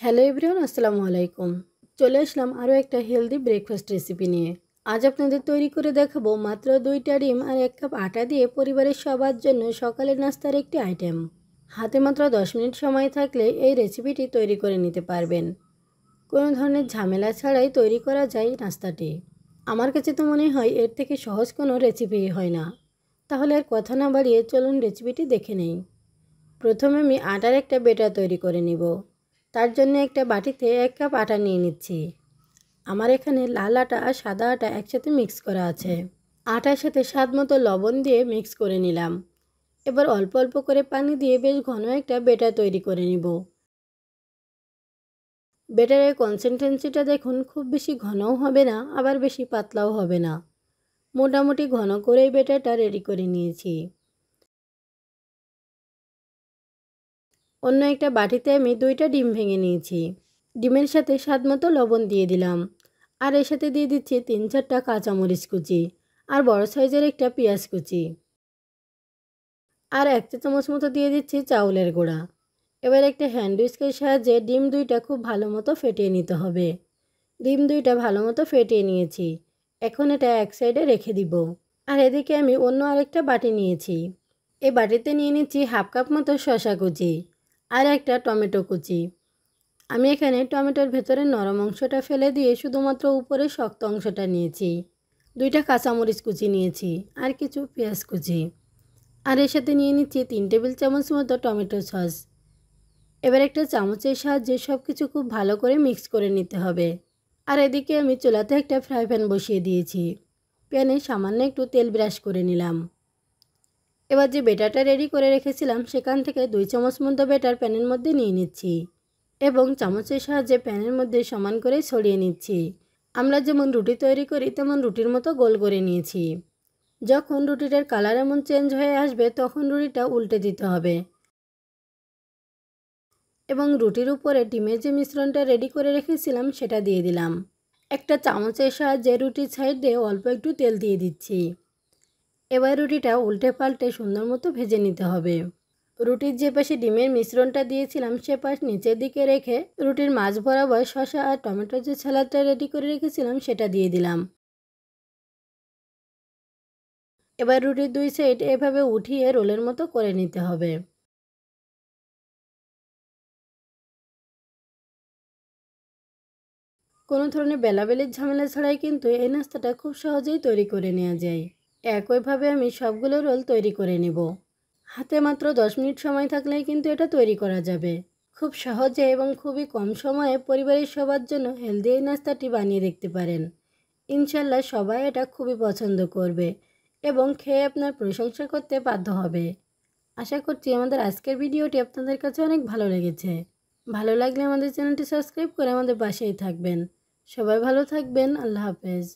Hello everyone, আসসালামু আলাইকুম। চলে আসলাম আরও একটা হেলদি ব্রেকফাস্ট রেসিপি নিয়ে। আজ আপনাদের তৈরি করে দেখাবো মাত্র 2টা ডিম আর 1 কাপ আটা দিয়ে পরিবারের সবার জন্য সকালের নাস্তার একটি আইটেম। হাতে মাত্র 10 মিনিট সময় থাকলে এই রেসিপিটি তৈরি করে নিতে পারবেন। কোনো ধরনের ঝামেলা ছাড়াই তৈরি করা যায় নাস্তাটি। আমার কাছে তো মনে হয় এর থেকে সহজ কোনো রেসিপি হয় না। তাহলে আর কথা না বাড়িয়ে চলুন রেসিপিটি দেখে নেই। প্রথমে আমি আটার একটা ব্যাটার তৈরি করে নিব। তার জন্য একটা বাটিতে 1 কাপ আটা নিয়ে নিচ্ছি। আমার এখানে লাল আটা আর সাদা আটা একসাথে মিক্স করা আছে। আটার সাথে স্বাদ মতো লবণ দিয়ে মিক্স করে নিলাম। এবার অল্প অল্প করে পানি দিয়ে বেশ ঘন একটা ব্যাটার তৈরি করে নিব। ব্যাটারের কনসিস্টেন্সিটা দেখুন, খুব বেশি ঘনও হবে না আবার বেশি পাতলাও হবে না, মোটামুটি ঘন করেই ব্যাটারটা রেডি করে নিয়েছি। অন্য একটা বাটিতে আমি 2টা ডিম ভেঙে নিয়েছি। ডিমের সাথে স্বাদ মতো লবণ দিয়ে দিলাম। আর এর সাথে দিয়ে দিচ্ছি 3-4টা কাঁচামরিচ কুচি আর বড় সাইজের একটা পেঁয়াজ কুচি। আর 1 চা চামচ মতো দিয়ে দিচ্ছি চাউলের গুঁড়া। এবার একটা হ্যান্ড উইস্কের সাহায্যে ডিম 2টা খুব ভালো মতো ফেটিয়ে নিতে হবে। ডিম 2টা ভালো মতো ফেটিয়ে নিয়েছি। এখন এটা এক সাইডে রেখে দিব। আর এদিকে আমি অন্য আরেকটা বাটি নিয়েছি। এই বাটিতে নিয়ে নিচ্ছি 1/2 কাপ মতো শসা কুচি আর একটা টমেটো কুচি। আমি এখানে টমেটোর ভেতরে নরম অংশটা ফেলে দিয়ে শুধুমাত্র উপরে শক্ত অংশটা নিয়েছি। 2টা কাঁচামরিচ কুচি নিয়েছি আর কিছু পেঁয়াজ কুচি। আর এর সাথে নিয়ে নিচ্ছি 3 টেবিল চামচ মতো টমেটো সস। এবার একটা চামচের সাহায্যে সব কিছু খুব ভালো করে মিক্স করে নিতে হবে। আর এদিকে আমি চুলাতে একটা ফ্রাই প্যান বসিয়ে দিয়েছি। প্যানে সামান্য একটু তেল ব্রাশ করে নিলাম। এবার যে ব্যাটারটা রেডি করে রেখেছিলাম সেখান থেকে 2 চামচ মতো ব্যাটার প্যানের মধ্যে নিয়ে নিচ্ছি এবং চামচের সাহায্যে প্যানের মধ্যে সমান করে ছড়িয়ে নিচ্ছি। আমরা যেমন রুটি তৈরি করি তেমন রুটির মতো গোল করে নিয়েছি। যখন রুটিটার কালার এমন চেঞ্জ হয়ে আসবে তখন রুটিটা উল্টে দিতে হবে এবং রুটির উপরে ডিমের যে মিশ্রণটা রেডি করে রেখেছিলাম সেটা দিয়ে দিলাম। একটা চামচের সাহায্যে রুটির সাইডে অল্প একটু তেল দিয়ে দিচ্ছি। এবার রুটিটা উল্টে পাল্টে সুন্দর মতো ভেজে নিতে হবে। রুটির যে পাশে ডিমের মিশ্রণটা দিয়েছিলাম সে পাশ নিচের দিকে রেখে রুটির মাঝ বরাবর শসা আর টমেটোর যে সালাদটা রেডি করে রেখেছিলাম সেটা দিয়ে দিলাম। এবার রুটির 2 সাইড এভাবে উঠিয়ে রোলের মতো করে নিতে হবে। কোনো ধরনের বেলাবেলির ঝামেলা ছাড়াই কিন্তু এই নাস্তাটা খুব সহজেই তৈরি করে নেওয়া যায়। একইভাবে আমি সবগুলো রোল তৈরি করে নেব। হাতে মাত্র 10 মিনিট সময় থাকলেই কিন্তু এটা তৈরি করা যাবে। খুব সহজে এবং খুবই কম সময়ে পরিবারের সবার জন্য হেলদি এই নাস্তাটি বানিয়ে দেখতে পারেন। ইনশাল্লাহ সবাই এটা খুবই পছন্দ করবে এবং খেয়ে আপনার প্রশংসা করতে বাধ্য হবে। আশা করছি আমাদের আজকের ভিডিওটি আপনাদের কাছে অনেক ভালো লেগেছে। ভালো লাগলে আমাদের চ্যানেলটি সাবস্ক্রাইব করে আমাদের পাশেই থাকবেন। সবাই ভালো থাকবেন। আল্লাহ হাফেজ।